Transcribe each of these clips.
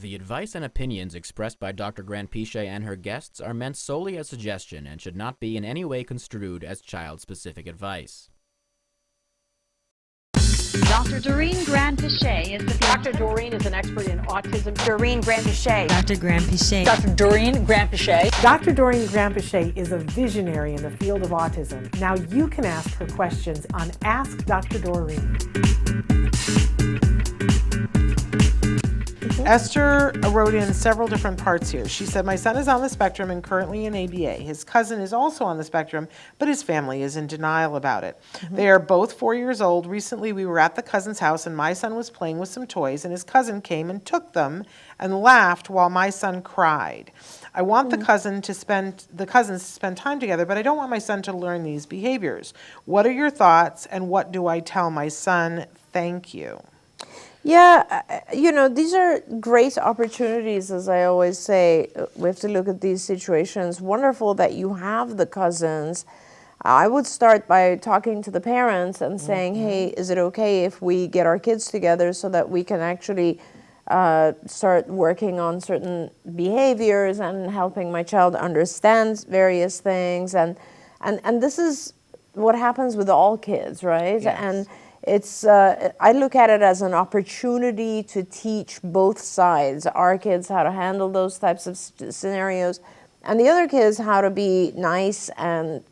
The advice and opinions expressed by Dr. Granpeesheh and her guests are meant solely as suggestion and should not be in any way construed as child-specific advice. Dr. Doreen Granpeesheh is the Dr. Doreen is an expert in autism. Doreen Granpeesheh. Dr. Granpeesheh. Dr. Doreen Granpeesheh. Dr. Doreen Granpeesheh is a visionary in the field of autism. Now you can ask her questions on Ask Dr. Doreen. Esther wrote in several different parts here. She said, my son is on the spectrum and currently in ABA. His cousin is also on the spectrum, but his family is in denial about it. They are both 4 years old. Recently, we were at the cousin's house and my son was playing with some toys and his cousin came and took them and laughed while my son cried. I want the cousins to spend time together, but I don't want my son to learn these behaviors. What are your thoughts and what do I tell my son? Thank you. Yeah, these are great opportunities, as I always say. We have to look at these situations. Wonderful that you have the cousins. I would start by talking to the parents and saying, hey, is it okay if we get our kids together so that we can actually start working on certain behaviors and helping my child understand various things. And this is what happens with all kids, right? Yes. And it's, I look at it as an opportunity to teach both sides, our kids how to handle those types of scenarios, and the other kids how to be nice and,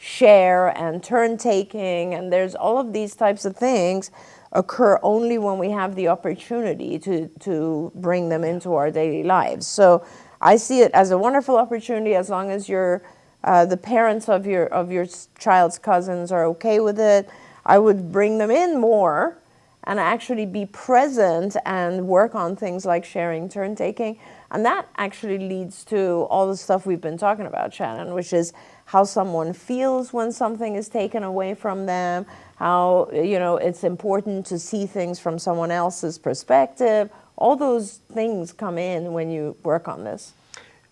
share and turn taking. And there's all of these types of things occur only when we have the opportunity to bring them into our daily lives. So I see it as a wonderful opportunity as long as you're, the parents of your child's cousins are okay with it. I would bring them in more and actually be present and work on things like sharing, turn taking. And that actually leads to all the stuff we've been talking about, Shannon, which is how someone feels when something is taken away from them, how, it's important to see things from someone else's perspective. All those things come in when you work on this.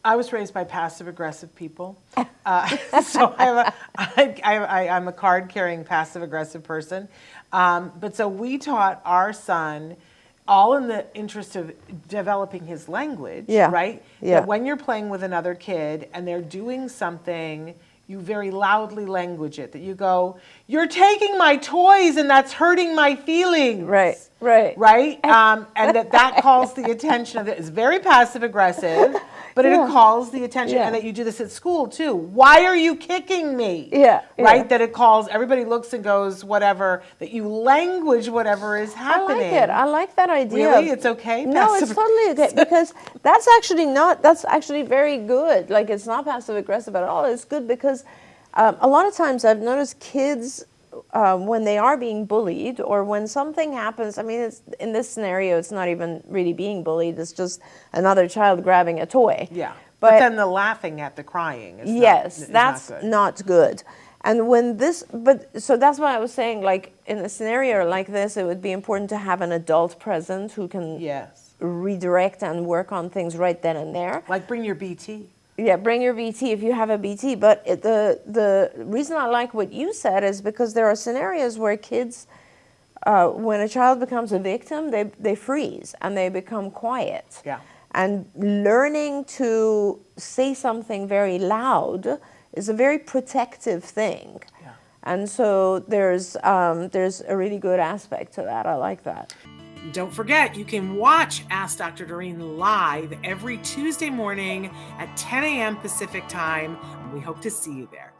I was raised by passive-aggressive people, so I'm a card-carrying passive-aggressive person. But so we taught our son, all in the interest of developing his language, right? Yeah. That when you're playing with another kid and they're doing something, you very loudly language it. That you go, "You're taking my toys, and that's hurting my feelings." Right. And that calls the attention of it. It's very passive-aggressive. But it calls the attention, and that you do this at school too. Why are you kicking me? Right? That it calls, everybody looks and goes, whatever, that you language whatever is happening. I like it. I like that idea. Really? It's okay? No, it's totally okay, because that's actually very good. Like, it's not passive aggressive at all. It's good because a lot of times I've noticed kids, when they are being bullied or when something happens, in this scenario, it's not even really being bullied. It's just another child grabbing a toy. Yeah. But then the laughing at the crying is that's not good. And so that's why I was saying, like, in a scenario like this, it would be important to have an adult present who can redirect and work on things right then and there. Like, bring your BT. Yeah, bring your BT if you have a BT. But the reason I like what you said is because there are scenarios where kids, when a child becomes a victim, they freeze and they become quiet. Yeah. And learning to say something very loud is a very protective thing. Yeah. And so there's a really good aspect to that. I like that. Don't forget, you can watch Ask Dr. Doreen live every Tuesday morning at 10 a.m. Pacific time. We hope to see you there.